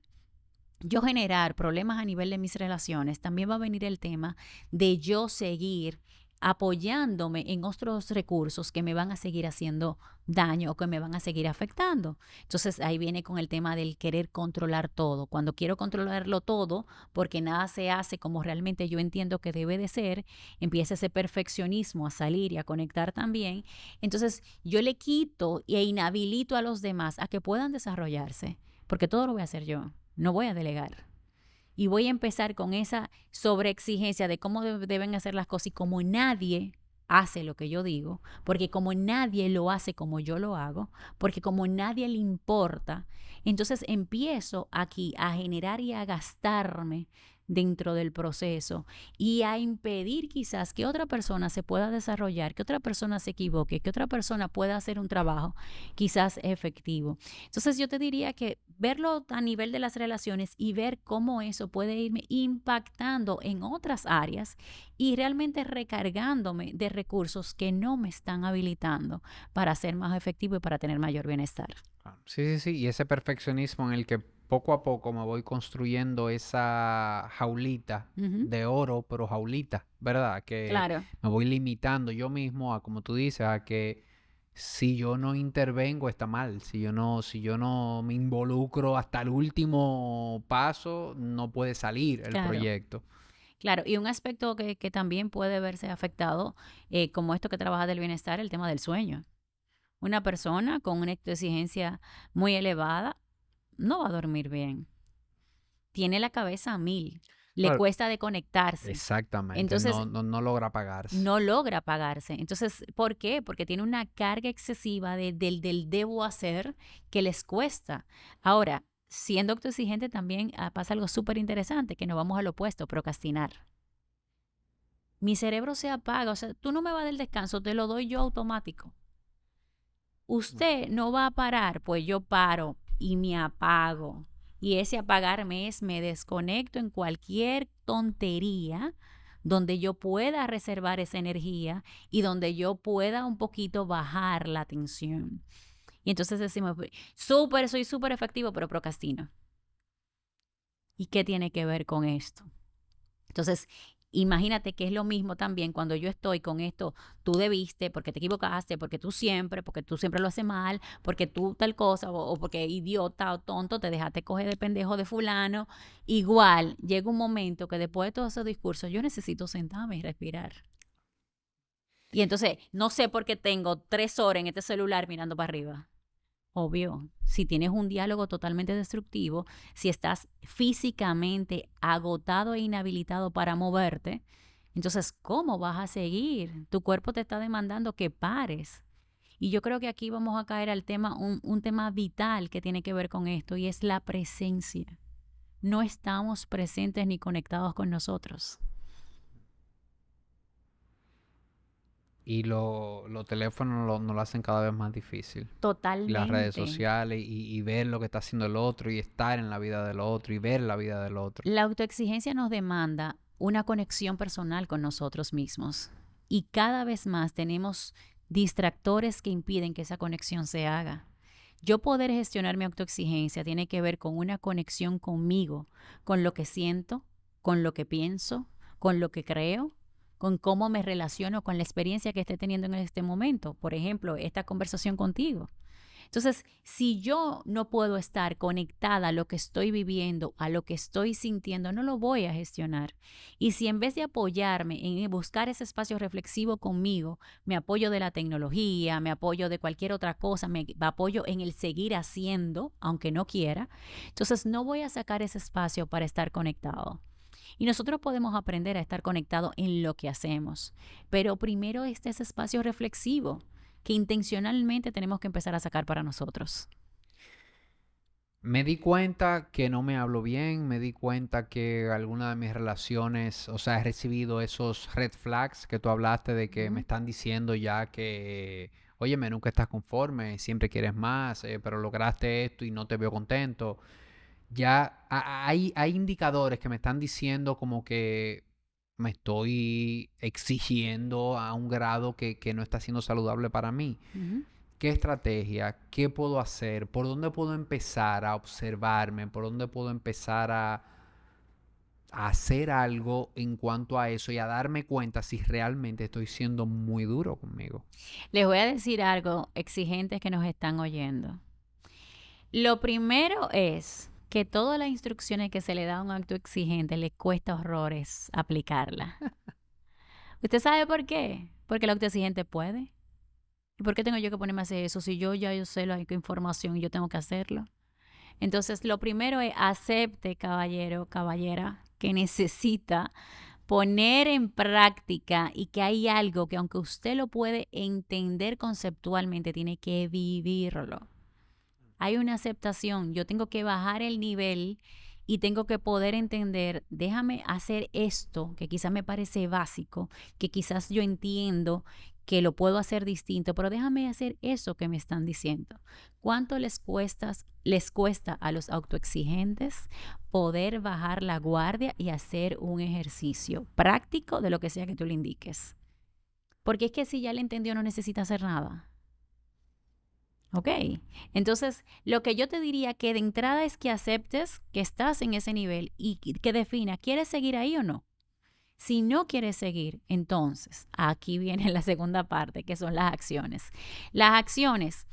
yo generar problemas a nivel de mis relaciones, también va a venir el tema de yo seguir apoyándome en otros recursos que me van a seguir haciendo daño o que me van a seguir afectando. Entonces ahí viene con el tema del querer controlar todo. Cuando quiero controlarlo todo, porque nada se hace como realmente yo entiendo que debe de ser, empieza ese perfeccionismo a salir y a conectar también. Entonces yo le quito e inhabilito a los demás a que puedan desarrollarse, porque todo lo voy a hacer yo, no voy a delegar. Y voy a empezar con esa sobreexigencia de cómo deben hacer las cosas y como nadie hace lo que yo digo, porque como nadie lo hace como yo lo hago, porque como nadie le importa, entonces empiezo aquí a generar y a gastarme dentro del proceso y a impedir quizás que otra persona se pueda desarrollar, que otra persona se equivoque, que otra persona pueda hacer un trabajo quizás efectivo. Entonces yo te diría que verlo a nivel de las relaciones y ver cómo eso puede irme impactando en otras áreas y realmente recargándome de recursos que no me están habilitando para ser más efectivo y para tener mayor bienestar. Sí, sí, sí. Y ese perfeccionismo en el que poco a poco me voy construyendo esa jaulita Ujú. de oro, pero jaulita, ¿verdad? Que Claro. me voy limitando yo mismo a, como tú dices, a que si yo no intervengo está mal. Si yo no me involucro hasta el último paso, no puede salir el Claro. proyecto. Claro, y un aspecto que también puede verse afectado, como esto que trabaja del bienestar, el tema del sueño. Una persona con una exigencia muy elevada no va a dormir bien. Tiene la cabeza a mil, le Claro, cuesta desconectarse. exactamente. Entonces, No logra pagarse. no logra pagarse. Entonces, ¿por qué? Porque tiene una carga excesiva del debo hacer que les cuesta. Ahora, siendo autoexigente también pasa algo súper interesante, que nos vamos al opuesto, procrastinar. Mi cerebro se apaga, o sea, tú no me vas del descanso, te lo doy yo automático. Usted no va a parar, pues yo paro y me apago. Y ese apagarme es me desconecto en cualquier tontería donde yo pueda reservar esa energía y donde yo pueda un poquito bajar la tensión. Y entonces decimos, "Pues, soy súper efectivo, pero procrastino. ¿Y qué tiene que ver con esto? Entonces, imagínate que es lo mismo también cuando yo estoy con esto, tú debiste, porque te equivocaste, porque tú siempre lo haces mal, porque tú tal cosa, o porque idiota o tonto, te dejaste coger de pendejo de fulano. Igual, llega un momento que después de todos esos discursos, yo necesito sentarme y respirar. Y entonces, no sé por qué tengo 3 horas en este celular mirando para arriba. Obvio, si tienes un diálogo totalmente destructivo, si estás físicamente agotado e inhabilitado para moverte, entonces, ¿cómo vas a seguir? Tu cuerpo te está demandando que pares. Y yo creo que aquí vamos a caer al tema, un tema vital que tiene que ver con esto, y es la presencia. No estamos presentes ni conectados con nosotros. Y los teléfonos nos lo hacen cada vez más difícil. Y las redes Totalmente. sociales y ver lo que está haciendo el otro y estar en la vida del otro y ver la vida del otro. La autoexigencia nos demanda una conexión personal con nosotros mismos y cada vez más tenemos distractores que impiden que esa conexión se haga. Yo poder gestionar mi autoexigencia tiene que ver con una conexión conmigo, con lo que siento, con lo que pienso, con lo que creo, con cómo me relaciono con la experiencia que esté teniendo en este momento. Por ejemplo, esta conversación contigo. Entonces, si yo no puedo estar conectada a lo que estoy viviendo, a lo que estoy sintiendo, no lo voy a gestionar. Y si en vez de apoyarme en buscar ese espacio reflexivo conmigo, me apoyo de la tecnología, me apoyo de cualquier otra cosa, me apoyo en el seguir haciendo, aunque no quiera, entonces no voy a sacar ese espacio para estar conectado. Y nosotros podemos aprender a estar conectados en lo que hacemos, pero primero este es ese espacio reflexivo que intencionalmente tenemos que empezar a sacar para nosotros. Me di cuenta que no me hablo bien, me di cuenta que alguna de mis relaciones, o sea, he recibido esos red flags que tú hablaste de que me Ujú. están diciendo ya que, óyeme, nunca estás conforme, siempre quieres más, pero lograste esto y no te veo contento. Ya hay indicadores que me están diciendo como que me estoy exigiendo a un grado que no está siendo saludable para mí. Ujú. ¿Qué estrategia? ¿Qué puedo hacer? ¿Por dónde puedo empezar a observarme? ¿Por dónde puedo empezar a hacer algo en cuanto a eso y a darme cuenta si realmente estoy siendo muy duro conmigo. Les voy a decir algo, exigentes que nos están oyendo. Lo primero es que todas las instrucciones que se le da a un acto exigente le cuesta horrores aplicarla. ¿Usted sabe por qué? Porque el acto exigente puede. ¿Y por qué tengo yo que ponerme a hacer eso? Si yo sé la información y yo tengo que hacerlo. Entonces, lo primero es acepte, caballero, caballera, que necesita poner en práctica y que hay algo que aunque usted lo puede entender conceptualmente, tiene que vivirlo. Hay una aceptación, yo tengo que bajar el nivel y tengo que poder entender, déjame hacer esto que quizás me parece básico, que quizás yo entiendo que lo puedo hacer distinto, pero déjame hacer eso que me están diciendo. ¿Cuánto les cuesta a los autoexigentes poder bajar la guardia y hacer un ejercicio práctico de lo que sea que tú le indiques? Porque es que si ya le entendió no necesita hacer nada. ¿Ok? Entonces, lo que yo te diría que de entrada es que aceptes que estás en ese nivel y que defina, ¿quieres seguir ahí o no? Si no quieres seguir, entonces aquí viene la segunda parte, que son las acciones. Las acciones,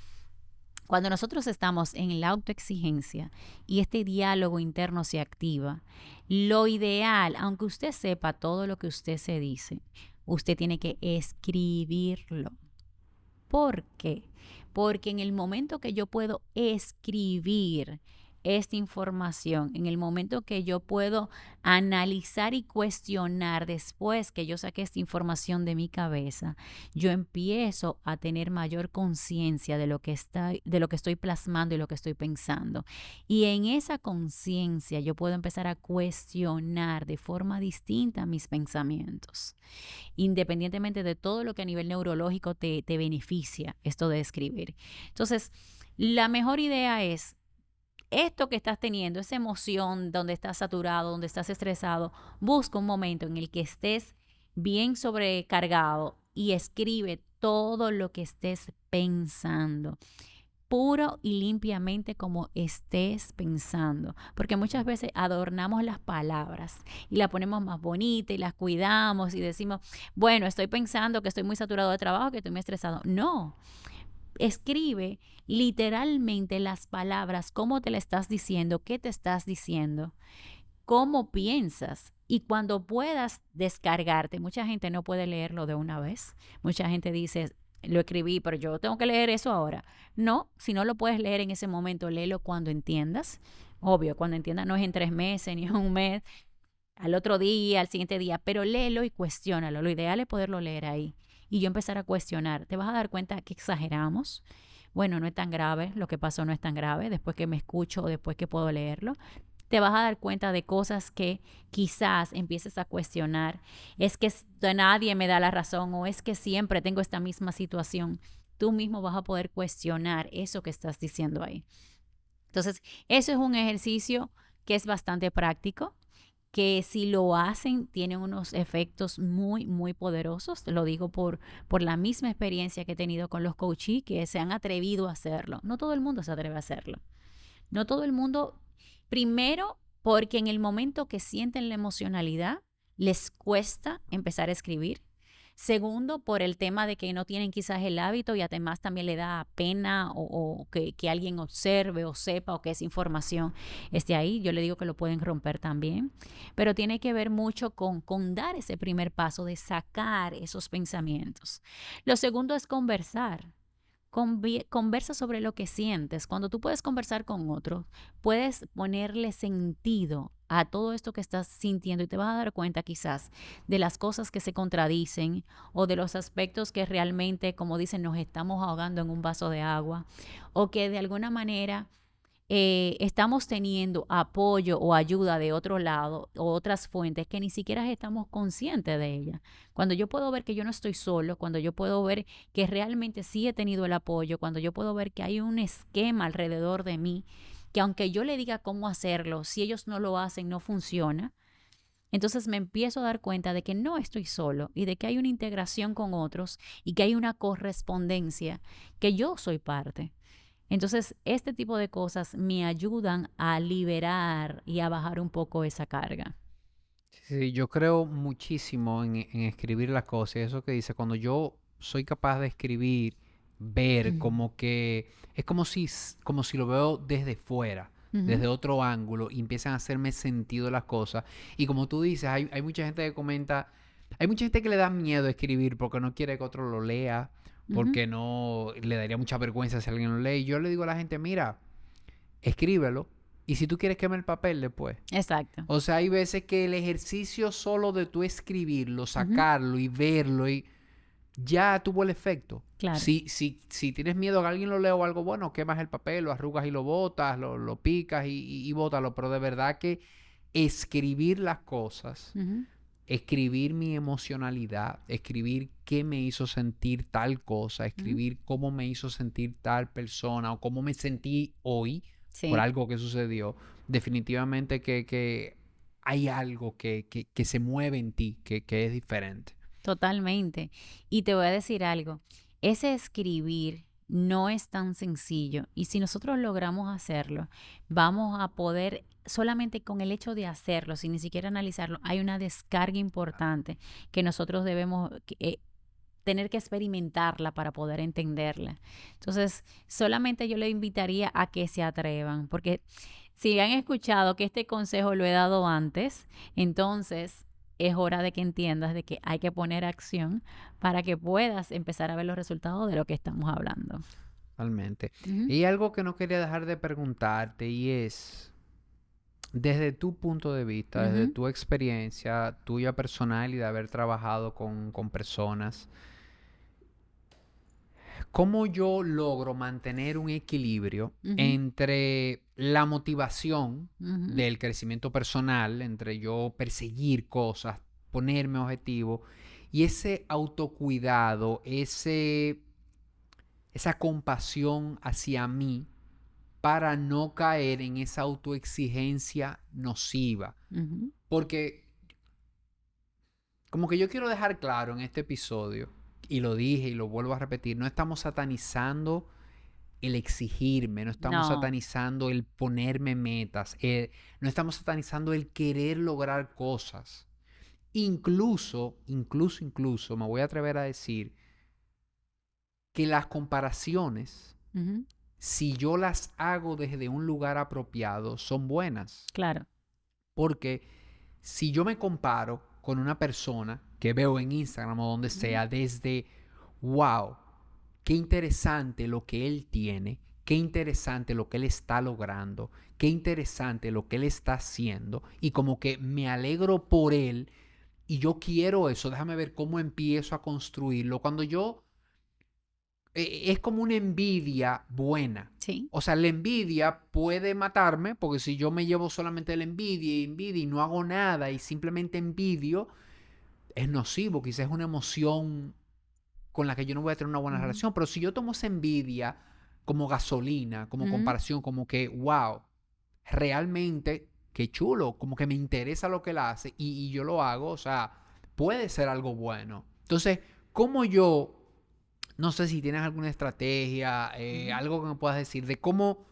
cuando nosotros estamos en la autoexigencia y este diálogo interno se activa, lo ideal, aunque usted sepa todo lo que usted se dice, usted tiene que escribirlo. ¿Por qué? Porque en el momento que yo puedo escribir esta información, en el momento que yo puedo analizar y cuestionar después que yo saqué esta información de mi cabeza, yo empiezo a tener mayor conciencia de lo que estoy plasmando y lo que estoy pensando. Y en esa conciencia yo puedo empezar a cuestionar de forma distinta mis pensamientos, independientemente de todo lo que a nivel neurológico te beneficia esto de escribir. Entonces, la mejor idea es esto que estás teniendo, esa emoción donde estás saturado, donde estás estresado, busca un momento en el que estés bien sobrecargado y escribe todo lo que estés pensando, puro y limpiamente como estés pensando, porque muchas veces adornamos las palabras y las ponemos más bonitas y las cuidamos y decimos, bueno, estoy pensando que estoy muy saturado de trabajo, que estoy muy estresado. No, escribe literalmente las palabras, cómo te la estás diciendo, qué te estás diciendo, cómo piensas. Y cuando puedas descargarte, mucha gente no puede leerlo de una vez. Mucha gente dice, lo escribí, pero yo tengo que leer eso ahora. No, si no lo puedes leer en ese momento, léelo cuando entiendas. Obvio, cuando entiendas no es en 3 meses ni en un mes, al otro día, al siguiente día, pero léelo y cuestiónalo. Lo ideal es poderlo leer ahí. Y yo empezar a cuestionar. Te vas a dar cuenta que exageramos. Bueno, no es tan grave, lo que pasó no es tan grave, después que me escucho o después que puedo leerlo te vas a dar cuenta de cosas que quizás empieces a cuestionar. Es que nadie me da la razón o es que siempre tengo esta misma situación. Tú mismo vas a poder cuestionar eso que estás diciendo ahí. Entonces, eso es un ejercicio que es bastante práctico, que si lo hacen tienen unos efectos muy, muy poderosos. Te lo digo por la misma experiencia que he tenido con los coaches que se han atrevido a hacerlo. No todo el mundo se atreve a hacerlo. No todo el mundo, primero, porque en el momento que sienten la emocionalidad, les cuesta empezar a escribir. Segundo, por el tema de que no tienen quizás el hábito y además también le da pena o que alguien observe o sepa o que esa información esté ahí. Yo le digo que lo pueden romper también, pero tiene que ver mucho con dar ese primer paso de sacar esos pensamientos. Lo segundo es conversar. Conversa sobre lo que sientes. Cuando tú puedes conversar con otro, puedes ponerle sentido a todo esto que estás sintiendo y te vas a dar cuenta quizás de las cosas que se contradicen o de los aspectos que realmente, como dicen, nos estamos ahogando en un vaso de agua o que de alguna manera estamos teniendo apoyo o ayuda de otro lado o otras fuentes que ni siquiera estamos conscientes de ellas. Cuando yo puedo ver que yo no estoy solo, cuando yo puedo ver que realmente sí he tenido el apoyo, cuando yo puedo ver que hay un esquema alrededor de mí, que aunque yo le diga cómo hacerlo, si ellos no lo hacen, no funciona. Entonces me empiezo a dar cuenta de que no estoy solo y de que hay una integración con otros y que hay una correspondencia, que yo soy parte. Entonces, este tipo de cosas me ayudan a liberar y a bajar un poco esa carga. Sí, yo creo muchísimo en escribir las cosas. Y eso que dice, cuando yo soy capaz de escribir, ver como que es como si lo veo desde fuera, Ujú. desde otro ángulo, y empiezan a hacerme sentido las cosas. Y como tú dices, hay mucha gente que comenta, hay mucha gente que le da miedo escribir porque no quiere que otro lo lea, Ujú. porque no le daría mucha vergüenza si alguien lo lee. Y yo le digo a la gente, mira, escríbelo. Y si tú quieres quema el papel después. Exacto. O sea, hay veces que el ejercicio solo de tú escribirlo, Ujú. sacarlo y verlo y ya tuvo el efecto. Claro. Si tienes miedo a que alguien lo lea o algo, bueno, quemas el papel, lo arrugas y lo botas, lo picas y bótalo. Pero de verdad que escribir las cosas, Ujú. escribir mi emocionalidad, escribir qué me hizo sentir tal cosa, Ujú. escribir cómo me hizo sentir tal persona o cómo me sentí hoy por Sí. algo que sucedió, definitivamente que hay algo que se mueve en ti, que es diferente. Totalmente. Y te voy a decir algo, ese escribir no es tan sencillo y si nosotros logramos hacerlo, vamos a poder, solamente con el hecho de hacerlo, sin ni siquiera analizarlo, hay una descarga importante que nosotros debemos tener que experimentarla para poder entenderla. Entonces, solamente yo le invitaría a que se atrevan, porque si han escuchado que este consejo lo he dado antes, entonces es hora de que entiendas de que hay que poner acción para que puedas empezar a ver los resultados de lo que estamos hablando. Realmente. Ujú. Y algo que no quería dejar de preguntarte y es, desde tu punto de vista, desde Ujú. tu experiencia tuya personal y de haber trabajado con personas, ¿cómo yo logro mantener un equilibrio Ujú. entre la motivación Ujú. del crecimiento personal, entre yo perseguir cosas, ponerme objetivos, y ese autocuidado, esa compasión hacia mí para no caer en esa autoexigencia nociva? Ujú. Porque como que yo quiero dejar claro en este episodio, y lo dije y lo vuelvo a repetir, no estamos satanizando el exigirme, no estamos No. satanizando el ponerme metas, no estamos satanizando el querer lograr cosas. Incluso, me voy a atrever a decir que las comparaciones, Ujú. si yo las hago desde un lugar apropiado, son buenas. Claro. Porque si yo me comparo con una persona que veo en Instagram o donde Ujú. sea, desde, wow, qué interesante lo que él tiene, qué interesante lo que él está logrando, qué interesante lo que él está haciendo, y como que me alegro por él y yo quiero eso, déjame ver cómo empiezo a construirlo. Cuando yo es como una envidia buena. Sí. O sea, la envidia puede matarme, porque si yo me llevo solamente la envidia y no hago nada y simplemente envidio, es nocivo, quizás es una emoción con la que yo no voy a tener una buena Ujú. relación. Pero si yo tomo esa envidia como gasolina, como Ujú. comparación, como que, wow, realmente, qué chulo, como que me interesa lo que él hace y yo lo hago, o sea, puede ser algo bueno. Entonces, ¿cómo yo, no sé si tienes alguna estrategia, Ujú. algo que me puedas decir de cómo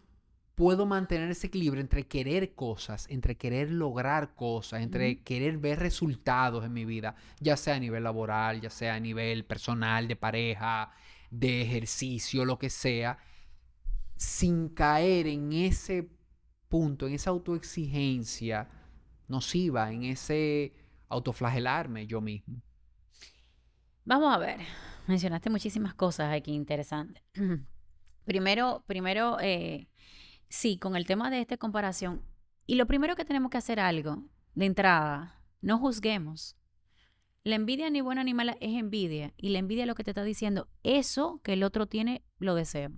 puedo mantener ese equilibrio entre querer cosas, entre querer lograr cosas, Ujú. entre querer ver resultados en mi vida, ya sea a nivel laboral, ya sea a nivel personal, de pareja, de ejercicio, lo que sea, sin caer en ese punto, en esa autoexigencia nociva, en ese autoflagelarme yo mismo? Vamos a ver, mencionaste muchísimas cosas aquí interesantes. Primero, sí, con el tema de esta comparación. Y lo primero que tenemos que hacer algo de entrada, no juzguemos. La envidia ni buena ni mala es envidia. Y la envidia es lo que te está diciendo, eso que el otro tiene, lo deseo.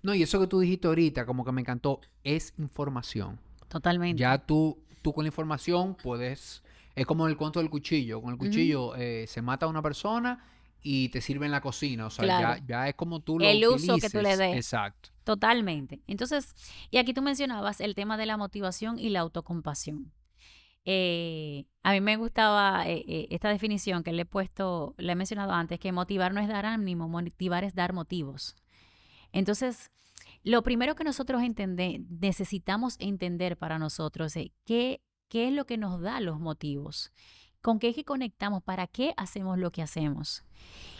No, y eso que tú dijiste ahorita, como que me encantó, es información. Totalmente. Ya tú con la información puedes, es como el cuento del cuchillo. Con el Ujú. cuchillo se mata a una persona y te sirve en la cocina. O sea, Claro. ya es como tú lo El uso que tú le utilices. des. Exacto. Totalmente. Entonces, y aquí tú mencionabas el tema de la motivación y la autocompasión. A mí me gustaba esta definición que le he puesto, le he mencionado antes, que motivar no es dar ánimo, motivar es dar motivos. Entonces, lo primero que nosotros necesitamos entender para nosotros es qué es lo que nos da los motivos, con qué es que conectamos, para qué hacemos lo que hacemos.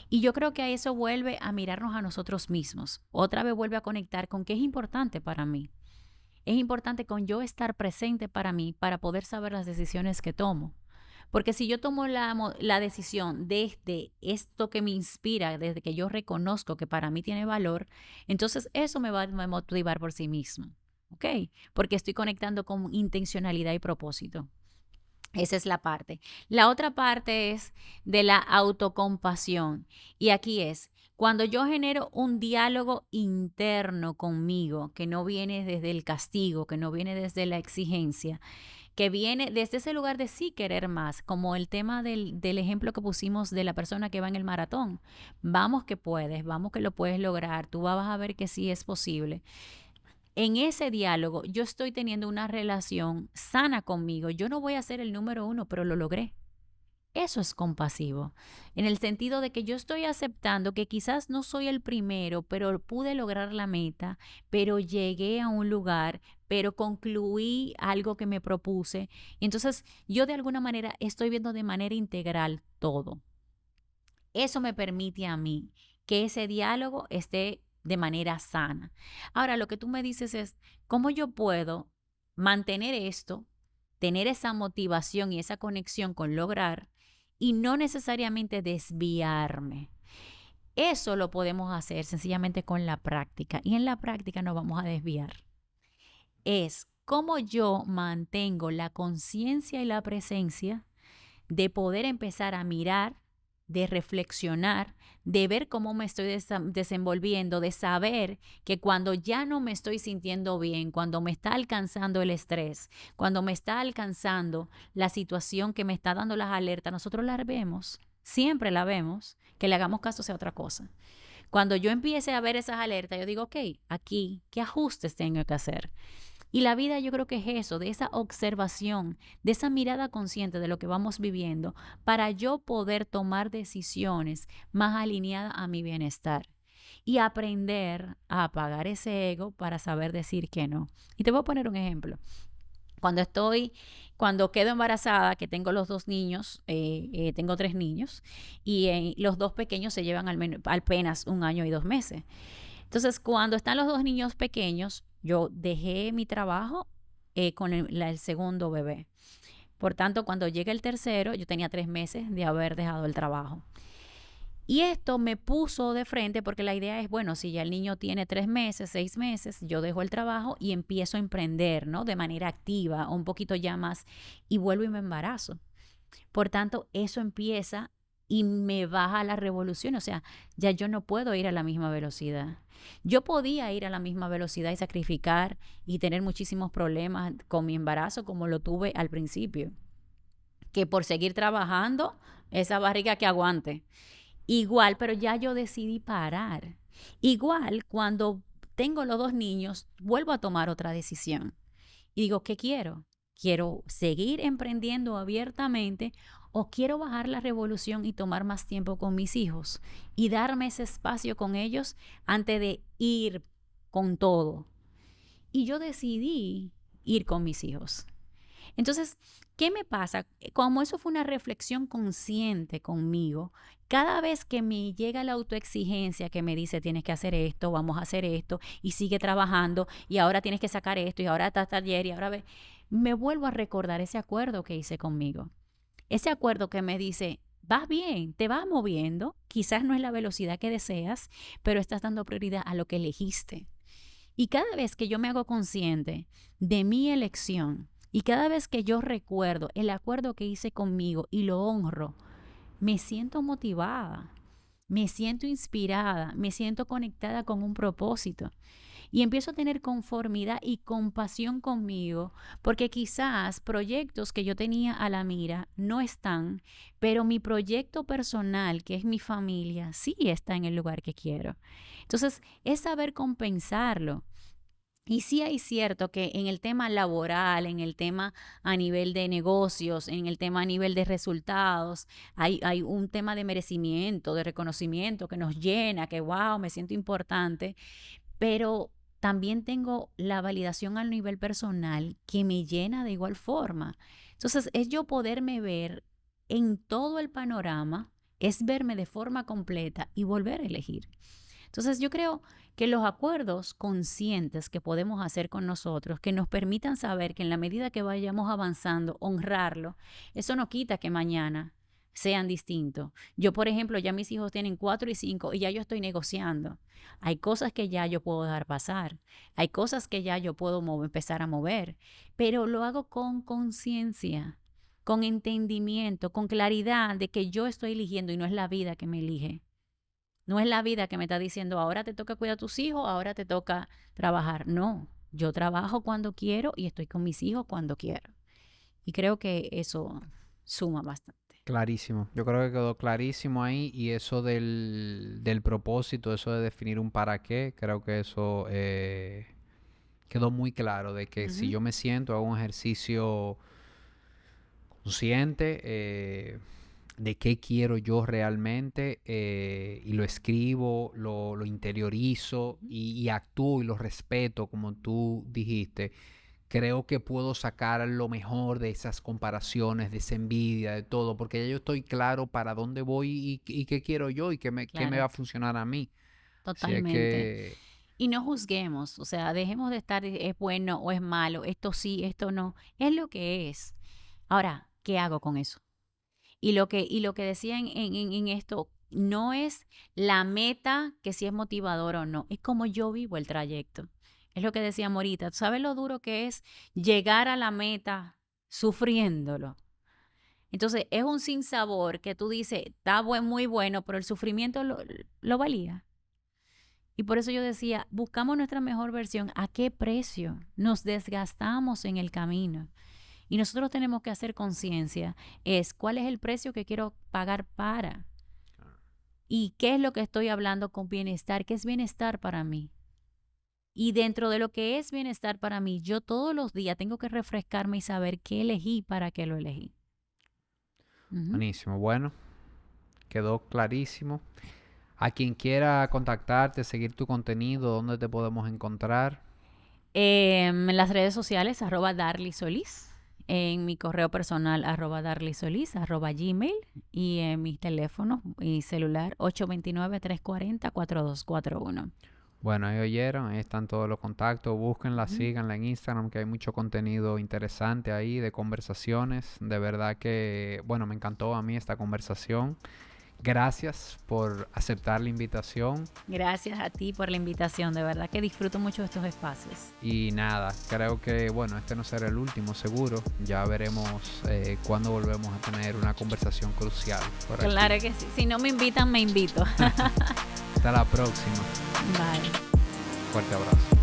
Y yo creo que a eso vuelve a mirarnos a nosotros mismos. Otra vez vuelve a conectar con qué es importante para mí. Es importante con yo estar presente para mí, para poder saber las decisiones que tomo. Porque si yo tomo la decisión desde esto que me inspira, desde que yo reconozco que para mí tiene valor, entonces eso me va a motivar por sí mismo. ¿Ok? Porque estoy conectando con intencionalidad y propósito. Esa es la parte. La otra parte es de la autocompasión. Y aquí es, cuando yo genero un diálogo interno conmigo, que no viene desde el castigo, que no viene desde la exigencia, que viene desde ese lugar de sí querer más, como el tema del ejemplo que pusimos de la persona que va en el maratón. Vamos que puedes, vamos que lo puedes lograr, tú vas a ver que sí es posible. En ese diálogo yo estoy teniendo una relación sana conmigo. Yo no voy a ser el número uno, pero lo logré. Eso es compasivo, en el sentido de que yo estoy aceptando que quizás no soy el primero, pero pude lograr la meta, pero llegué a un lugar, pero concluí algo que me propuse. Entonces, yo de alguna manera estoy viendo de manera integral todo. Eso me permite a mí que ese diálogo esté de manera sana. Ahora, lo que tú me dices es, ¿cómo yo puedo mantener esto, tener esa motivación y esa conexión con lograr y no necesariamente desviarme? Eso lo podemos hacer sencillamente con la práctica y en la práctica nos vamos a desviar. Es cómo yo mantengo la conciencia y la presencia de poder empezar a mirar, de reflexionar, de ver cómo me estoy desenvolviendo, de saber que cuando ya no me estoy sintiendo bien, cuando me está alcanzando el estrés, cuando me está alcanzando la situación que me está dando las alertas, nosotros la vemos, siempre la vemos, que le hagamos caso sea otra cosa. Cuando yo empiece a ver esas alertas, yo digo, ok, aquí, ¿qué ajustes tengo que hacer? Y la vida yo creo que es eso, de esa observación, de esa mirada consciente de lo que vamos viviendo, para yo poder tomar decisiones más alineadas a mi bienestar y aprender a apagar ese ego para saber decir que no. Y te voy a poner un ejemplo. Cuando quedo embarazada, que tengo los dos niños, tengo 3 niños, y los dos pequeños se llevan apenas 1 año y 2 meses. Entonces, cuando están los dos niños pequeños, yo dejé mi trabajo con el segundo bebé. Por tanto, cuando llega el tercero, yo tenía 3 meses de haber dejado el trabajo. Y esto me puso de frente porque la idea es, bueno, si ya el niño tiene 3 meses, 6 meses, yo dejo el trabajo y empiezo a emprender, ¿no? De manera activa, un poquito ya más, y vuelvo y me embarazo. Por tanto, eso empieza y me baja la revolución. O sea, ya yo no puedo ir a la misma velocidad. Yo podía ir a la misma velocidad y sacrificar y tener muchísimos problemas con mi embarazo como lo tuve al principio. Que por seguir trabajando, esa barriga que aguante. Igual, pero ya yo decidí parar. Igual, cuando tengo los dos niños, vuelvo a tomar otra decisión. Y digo, ¿qué quiero? ¿Quiero seguir emprendiendo abiertamente o quiero bajar la revolución y tomar más tiempo con mis hijos y darme ese espacio con ellos antes de ir con todo? Y yo decidí ir con mis hijos. Entonces, ¿qué me pasa? Como eso fue una reflexión consciente conmigo, cada vez que me llega la autoexigencia que me dice tienes que hacer esto, vamos a hacer esto, y sigue trabajando, y ahora tienes que sacar esto, y ahora estás ayer, y ahora ve, me vuelvo a recordar ese acuerdo que hice conmigo. Ese acuerdo que me dice, vas bien, te vas moviendo, quizás no es la velocidad que deseas, pero estás dando prioridad a lo que elegiste. Y cada vez que yo me hago consciente de mi elección, y cada vez que yo recuerdo el acuerdo que hice conmigo y lo honro, me siento motivada, me siento inspirada, me siento conectada con un propósito. Y empiezo a tener conformidad y compasión conmigo, porque quizás proyectos que yo tenía a la mira no están, pero mi proyecto personal, que es mi familia, sí está en el lugar que quiero. Entonces, es saber compensarlo. Y sí hay cierto que en el tema laboral, en el tema a nivel de negocios, en el tema a nivel de resultados, hay un tema de merecimiento, de reconocimiento que nos llena, que wow, me siento importante, pero también tengo la validación a nivel personal que me llena de igual forma. Entonces, es yo poderme ver en todo el panorama, es verme de forma completa y volver a elegir. Entonces, yo creo que los acuerdos conscientes que podemos hacer con nosotros, que nos permitan saber que en la medida que vayamos avanzando, honrarlo, eso no quita que mañana sean distintos. Yo, por ejemplo, ya mis hijos tienen 4 y 5 y ya yo estoy negociando. Hay cosas que ya yo puedo dejar pasar, hay cosas que ya yo puedo empezar a mover, pero lo hago con conciencia, con entendimiento, con claridad de que yo estoy eligiendo y no es la vida que me elige. No es la vida que me está diciendo, ahora te toca cuidar a tus hijos, ahora te toca trabajar. No, yo trabajo cuando quiero y estoy con mis hijos cuando quiero. Y creo que eso suma bastante. Clarísimo. Yo creo que quedó clarísimo ahí y eso del propósito, eso de definir un para qué, creo que eso quedó muy claro de que si Ujú. yo me siento, hago un ejercicio consciente de qué quiero yo realmente y lo escribo, lo interiorizo y actúo y lo respeto como tú dijiste, creo que puedo sacar lo mejor de esas comparaciones, de esa envidia, de todo, porque ya yo estoy claro para dónde voy y qué quiero yo y qué me va Claro, a funcionar a mí. Si es totalmente. que, Y no juzguemos, o sea, dejemos de estar, es bueno o es malo, esto sí, esto no, es lo que es. Ahora, ¿qué hago con eso? Y lo que decía en esto, no es la meta que si es motivadora o no, es como yo vivo el trayecto. Es lo que decía Morita, ¿tú sabes lo duro que es llegar a la meta sufriéndolo? Entonces, es un sinsabor que tú dices, está muy bueno, pero el sufrimiento lo valía. Y por eso yo decía, buscamos nuestra mejor versión. ¿A qué precio? Nos desgastamos en el camino. Y nosotros tenemos que hacer conciencia, es cuál es el precio que quiero pagar para. Y qué es lo que estoy hablando con bienestar, qué es bienestar para mí. Y dentro de lo que es bienestar para mí, yo todos los días tengo que refrescarme y saber qué elegí, para qué lo elegí. Ujú. buenísimo, bueno, quedó clarísimo. A quien quiera contactarte, seguir tu contenido, ¿dónde te podemos encontrar? En las redes sociales, @darlysolís. En mi correo personal, @darlysolís, @gmail. Y en mis teléfonos y celular, 829-340-4241. Bueno, ahí oyeron, ahí están todos los contactos, búsquenla, Ujú. síganla en Instagram, que hay mucho contenido interesante ahí de conversaciones. De verdad que, bueno, me encantó a mí esta conversación. Gracias por aceptar la invitación Gracias a ti por la invitación. De verdad que disfruto mucho estos espacios. y nada, creo que, bueno, este no será el último, seguro. Ya veremos cuándo volvemos a tener una conversación crucial por aquí. Claro que sí. Si no me invitan, me invito. Hasta la próxima. Bye. Fuerte abrazo.